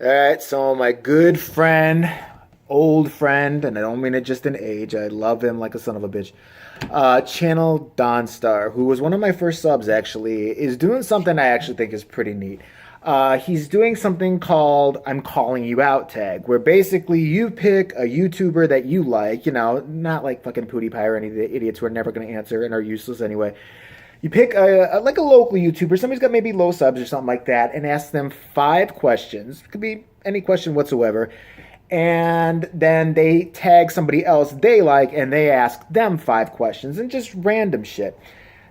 All right, so my good friend, old friend, and I don't mean it just in age. I love him like a son of a bitch. Channel DONSTAR, who was one of my first subs actually, is doing something I actually think is pretty neat. He's doing something called "I'm calling you out" tag, where basically you pick a YouTuber that you like, not like fucking PewDiePie or any of the idiots who are never going to answer and are useless anyway. You pick like a local YouTuber, somebody's got maybe low subs or something like that, and ask them 5 questions. It could be any question whatsoever. And then they tag somebody else they like, and they ask them 5 questions and just random shit.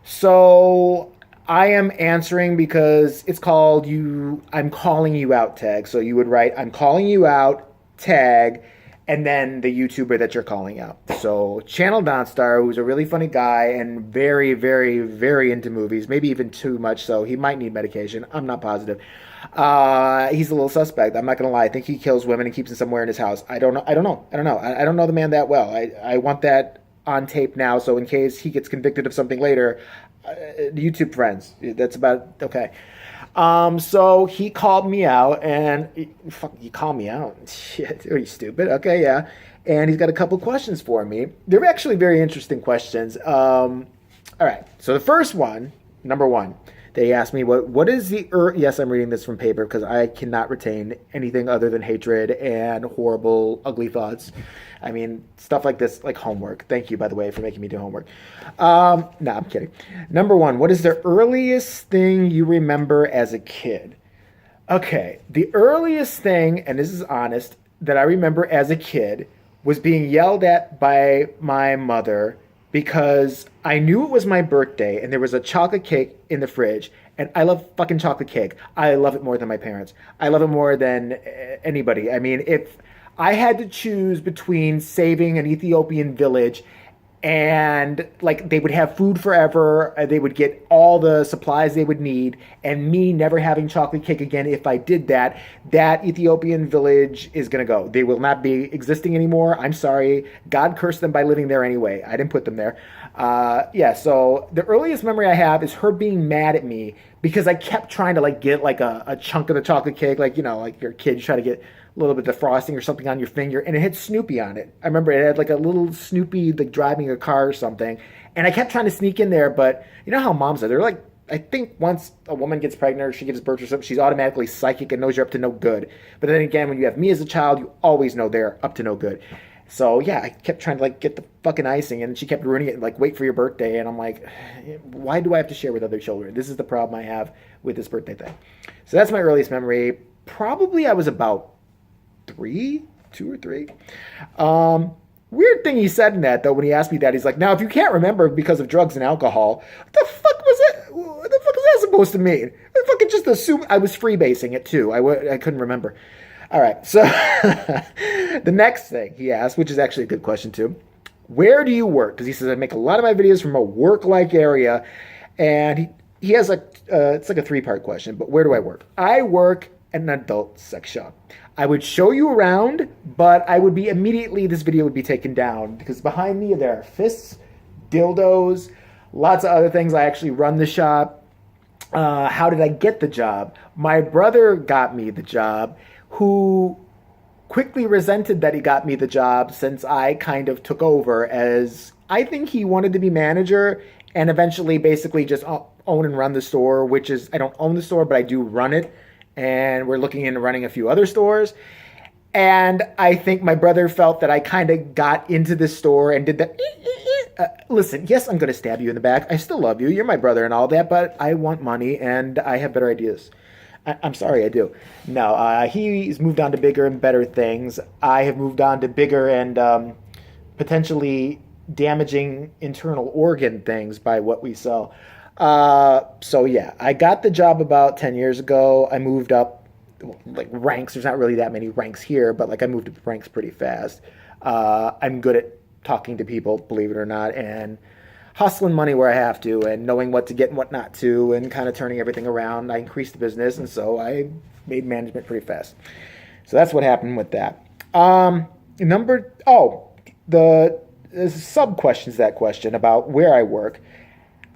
So I am answering because it's called I'm calling you out tag. So you would write, I'm calling you out tag, and then the YouTuber that you're calling out. So Channel Donstar, who's a really funny guy and very, very, very into movies, maybe even too much so. He might need medication. I'm not positive. He's a little suspect. I'm not gonna lie. I think he kills women and keeps them somewhere in his house. I don't know. I don't know. I don't know. I don't know the man that well. I want that on tape now, so in case he gets convicted of something later, YouTube friends. That's about okay. So he called me out, and fuck, you call me out? Shit, are you stupid? Okay, yeah. And he's got a couple questions for me. They're actually very interesting questions. All right. So the first one, number one, they asked me what is the yes, I'm reading this from paper because I cannot retain anything other than hatred and horrible, ugly thoughts. I mean, stuff like this, like homework. Thank you, by the way, for making me do homework. No, I'm kidding. Number one, what is the earliest thing you remember as a kid? Okay, the earliest thing, and this is honest, that I remember as a kid was being yelled at by my mother because I knew it was my birthday and there was a chocolate cake in the fridge. And I love fucking chocolate cake. I love it more than my parents. I love it more than anybody. I mean, if I had to choose between saving an Ethiopian village and like they would have food forever, they would get all the supplies they would need, and me never having chocolate cake again, if I did that, that Ethiopian village is going to go. They will not be existing anymore. I'm sorry. God cursed them by living there anyway. I didn't put them there. Yeah, so the earliest memory I have is her being mad at me because I kept trying to like get like a chunk of the chocolate cake, like like you're a kid, you try to get a little bit of frosting or something on your finger, and it had Snoopy on it. I remember it had like a little Snoopy like driving a car or something, and I kept trying to sneak in there, but you know how moms are. They're like, I think once a woman gets pregnant or she gives birth or something, she's automatically psychic and knows you're up to no good. But then again, when you have me as a child, you always know they're up to no good. So yeah, I kept trying to like get the fucking icing, and she kept ruining it. Like, wait for your birthday, and I'm like, why do I have to share with other children? This is the problem I have with this birthday thing. So that's my earliest memory. Probably I was about 2 or 3. Weird thing he said in that though when he asked me that, he's like, now if you can't remember because of drugs and alcohol, what the fuck was it? What the fuck is that supposed to mean? I fucking just assumed I was freebasing it too. I couldn't remember. All right, so the next thing he asked, which is actually a good question too, where do you work? Because he says I make a lot of my videos from a work-like area, and he has like it's like a 3-part question. But where do I work? I work at an adult sex shop. I would show you around, but I would be immediately, this video would be taken down because behind me there are fists, dildos, lots of other things. I actually run the shop. How did I get the job? My brother got me the job, who quickly resented that he got me the job since I kind of took over, as I think he wanted to be manager and eventually basically just own and run the store, which is, I don't own the store, but I do run it. And we're looking into running a few other stores. And I think my brother felt that I kind of got into this store and did that. Listen, yes, I'm going to stab you in the back. I still love you. You're my brother and all that, but I want money and I have better ideas. I'm sorry, I do. No, he's moved on to bigger and better things. I have moved on to bigger and potentially damaging internal organ things by what we sell. So yeah, I got the job about 10 years ago. I moved up like ranks. There's not really that many ranks here, but like I moved up ranks pretty fast. I'm good at talking to people, believe it or not, and hustling money where I have to and knowing what to get and what not to and kind of turning everything around. I increased the business, and so I made management pretty fast. So that's what happened with that. The sub questions, that question about where I work.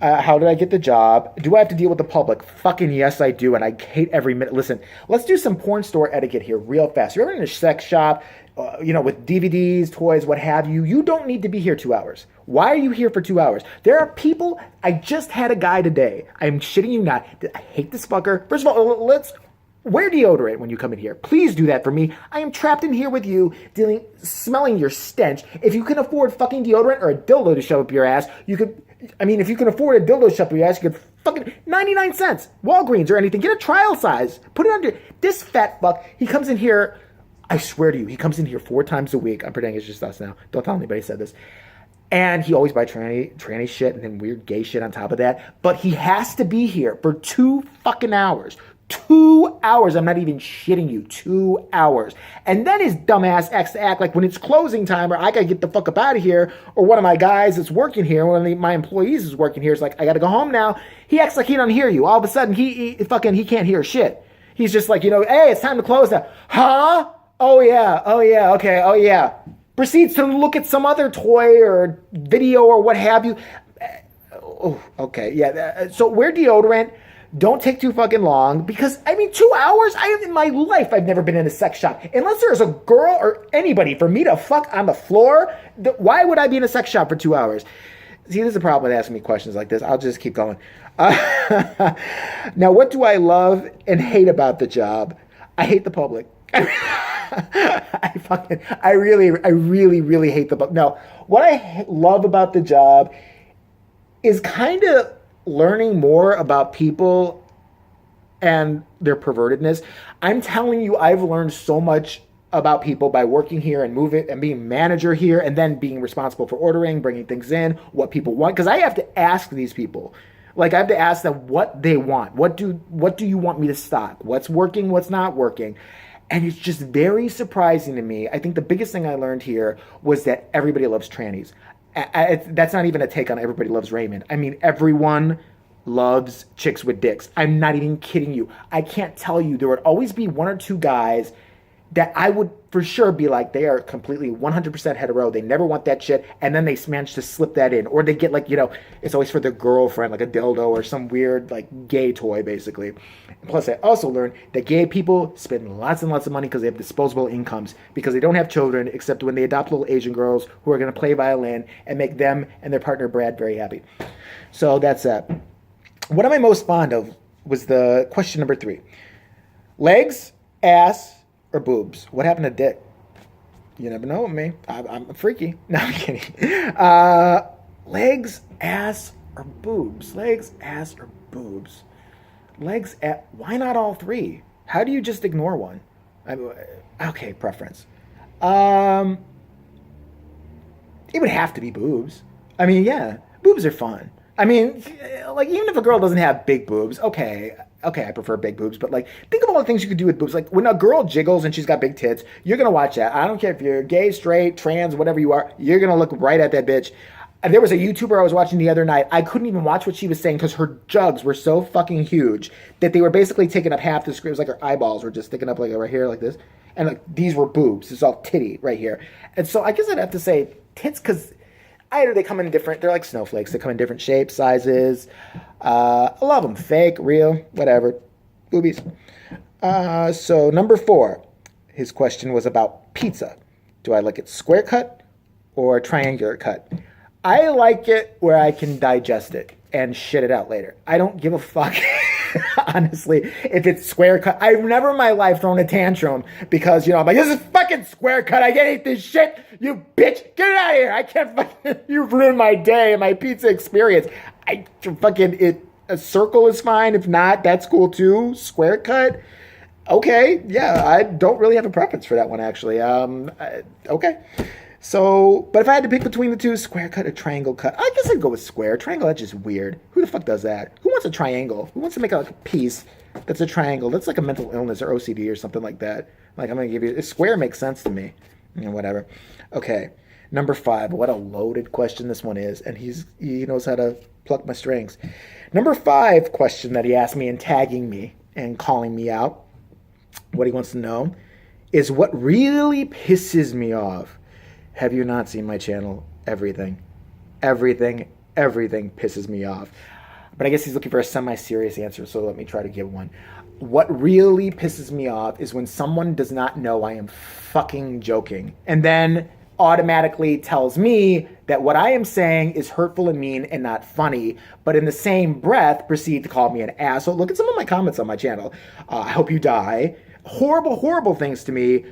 How did I get the job? Do I have to deal with the public? Fucking yes, I do. And I hate every minute. Listen, let's do some porn store etiquette here real fast. You're ever in a sex shop, with DVDs, toys, what have you. You don't need to be here 2 hours. Why are you here for 2 hours? There are people. I just had a guy today. I'm shitting you not. I hate this fucker. First of all, let's wear deodorant when you come in here. Please do that for me. I am trapped in here with you, smelling your stench. If you can afford fucking deodorant or a dildo to shove up your ass, you could. I mean, if you can afford a dildo to shove up your ass, you could fucking 99 cents, Walgreens or anything. Get a trial size. Put it under. This fat fuck. He comes in here. I swear to you, he comes in here 4 times a week. I'm pretending it's just us now. Don't tell anybody I said this. And he always buys tranny shit and then weird gay shit on top of that. But he has to be here for 2 fucking hours. 2 hours. I'm not even shitting you. 2 hours. And then his dumbass acts to act like when it's closing time or I gotta get the fuck up out of here, or one of my guys that's working here, one of my employees is working here, is like, I gotta go home now. He acts like he don't hear you. All of a sudden, he can't hear shit. He's just like, hey, it's time to close now. Huh? Oh yeah, okay, oh yeah. Proceeds to look at some other toy or video or what have you. Oh, okay, yeah. So wear deodorant. Don't take too fucking long because, 2 hours? In my life, I've never been in a sex shop. Unless there's a girl or anybody for me to fuck on the floor, why would I be in a sex shop for 2 hours? See, this is the problem with asking me questions like this. I'll just keep going. Now, what do I love and hate about the job? I hate the public. I really hate the public. No, what I love about the job is kind of learning more about people and their pervertedness. I'm telling you, I've learned so much about people by working here and moving and being manager here and then being responsible for ordering, bringing things in, what people want. Because I have to ask these people. Like, I have to ask them what they want. What do you want me to stock? What's working? What's not working? And it's just very surprising to me. I think the biggest thing I learned here was that everybody loves trannies. That's not even a take on everybody loves Raymond. I mean, everyone loves chicks with dicks. I'm not even kidding you. I can't tell you. There would always be 1 or 2 guys that I would for sure be like, they are completely 100% hetero. They never want that shit. And then they manage to slip that in. Or they get like, it's always for their girlfriend, like a dildo or some weird like gay toy, basically. And plus, I also learned that gay people spend lots and lots of money because they have disposable incomes, because they don't have children, except when they adopt little Asian girls who are going to play violin and make them and their partner Brad very happy. So that's that. What am I most fond of was the question number 3. Legs, ass, or boobs? What happened to dick? You never know with me. I'm freaky. No, I'm kidding. Legs, ass, or boobs? Legs, ass, or boobs? Legs, why not all 3? How do you just ignore one? Okay, preference. It would have to be boobs. Yeah, boobs are fun. Even if a girl doesn't have big boobs, okay, I prefer big boobs, but think of all the things you could do with boobs. Like, when a girl jiggles and she's got big tits, you're going to watch that. I don't care if you're gay, straight, trans, whatever you are, you're going to look right at that bitch. There was a YouTuber I was watching the other night. I couldn't even watch what she was saying because her jugs were so fucking huge that they were basically taking up half the screen. It was like her eyeballs were just sticking up like right here like this. And these were boobs. It's all titty right here. And so I guess I'd have to say tits because either they come in different, they're like snowflakes. They come in different shapes, sizes. I love them. Fake, real, whatever. Boobies. So number 4, his question was about pizza. Do I like it square cut or triangular cut? I like it where I can digest it and shit it out later. I don't give a fuck, honestly, if it's square cut. I've never in my life thrown a tantrum because, I'm like, this is fucking square cut. I can't eat this shit. You bitch. Get it out of here. I can't fucking, you've ruined my day and my pizza experience. A circle is fine. If not, that's cool too. Square cut. Okay. Yeah. I don't really have a preference for that one, actually. Okay. So, but if I had to pick between the two, square cut or triangle cut, I guess I'd go with square. Triangle, that's just weird. Who the fuck does that? Who wants a triangle? Who wants to make a piece that's a triangle? That's like a mental illness or OCD or something like that. Like, I'm going to give you, a square makes sense to me. Whatever. Okay. Number 5. What a loaded question this one is. And he knows how to pluck my strings. Number 5 question that he asked me and tagging me and calling me out. What he wants to know is what really pisses me off. Have you not seen my channel? Everything. Everything pisses me off. But I guess he's looking for a semi-serious answer, so let me try to give one. What really pisses me off is when someone does not know I am fucking joking and then automatically tells me that what I am saying is hurtful and mean and not funny, but in the same breath proceed to call me an asshole. Look at some of my comments on my channel. I hope you die. Horrible, horrible things to me.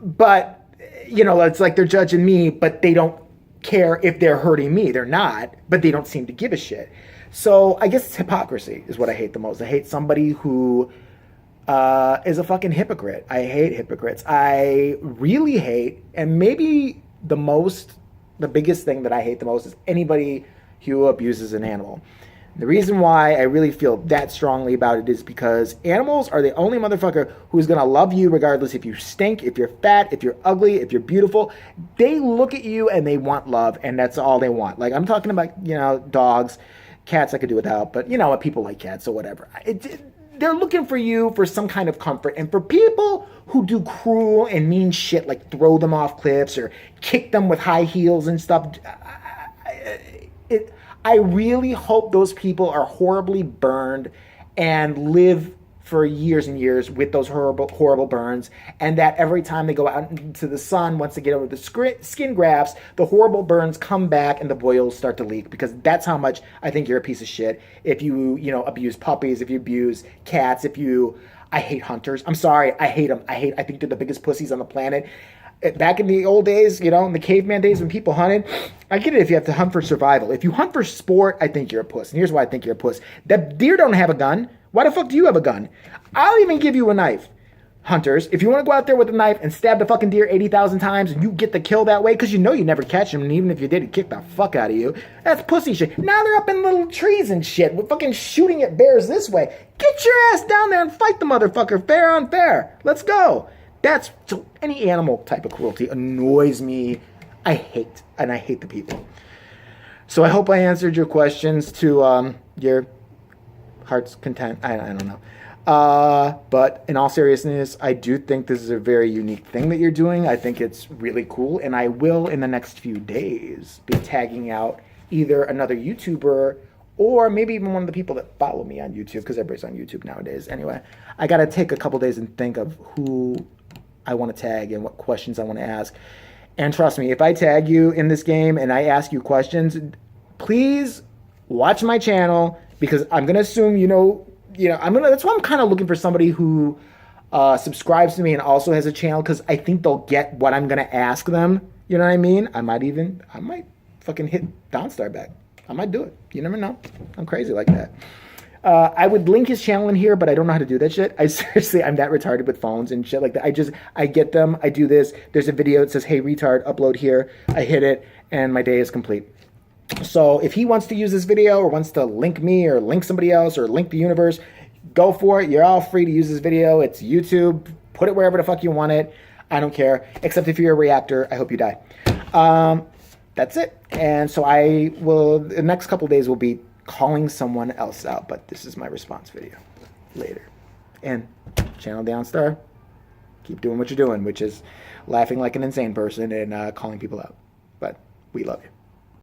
But, you know, it's like they're judging me, but they don't care if they're hurting me. They're not, but they don't seem to give a shit. So I guess it's hypocrisy is what I hate the most. I hate somebody who is a fucking hypocrite. I hate hypocrites. I really hate, and maybe the biggest thing that I hate the most is anybody who abuses an animal. The reason why I really feel that strongly about it is because animals are the only motherfucker who's going to love you regardless if you stink, if you're fat, if you're ugly, if you're beautiful. They look at you and they want love, and that's all they want. Like, I'm talking about, you know, dogs. Cats I could do without, but you know what, people like cats, so whatever. They're looking for you for some kind of comfort. And for people who do cruel and mean shit, like throw them off cliffs or kick them with high heels and stuff, I really hope those people are horribly burned and live for years and years with those horrible burns, and that every time they go out into the sun, once they get over the skin grafts, the horrible burns come back and the boils start to leak, because that's how much I think you're a piece of shit if you abuse puppies, if you abuse cats, I hate hunters. I'm sorry, I hate them. I think they're the biggest pussies on the planet. Back in the old days, you know, in the caveman days when people hunted, I get it if you have to hunt for survival. If you hunt for sport, I think you're a puss. And here's why I think you're a puss. That deer don't have a gun. Why the fuck do you have a gun? I'll even give you a knife. Hunters, if you want to go out there with a knife and stab the fucking deer 80,000 times and you get the kill that way, because you know you never catch him, and even if you did, he'd kick the fuck out of you. That's pussy shit. Now they're up in little trees and shit. We're fucking shooting at bears this way. Get your ass down there and fight the motherfucker fair on fair. Let's go. So any animal type of cruelty annoys me. I hate the people. So I hope I answered your questions to your heart's content. I don't know. But in all seriousness, I do think this is a very unique thing that you're doing. I think it's really cool. And I will, in the next few days, be tagging out either another YouTuber or maybe even one of the people that follow me on YouTube, because everybody's on YouTube nowadays. Anyway, I got to take a couple days and think of who I want to tag and what questions I want to ask. And trust me, if I tag you in this game and I ask you questions, please watch my channel, because I'm going to assume, that's why I'm kind of looking for somebody who subscribes to me and also has a channel, because I think they'll get what I'm going to ask them. You know what I mean? I might fucking hit DONSTAR back. I might do it. You never know. I'm crazy like that. I would link his channel in here, but I don't know how to do that shit. I'm that retarded with phones and shit like that. I get them. I do this. There's a video that says, hey, retard, upload here. I hit it, and my day is complete. So if he wants to use this video or wants to link me or link somebody else or link the universe, go for it. You're all free to use this video. It's YouTube. Put it wherever the fuck you want it. I don't care. Except if you're a reactor, I hope you die. That's it. And so the next couple of days will be calling someone else out, but this is my response video later. And channel DONSTAR, keep doing what you're doing, which is laughing like an insane person and calling people out. But we love you.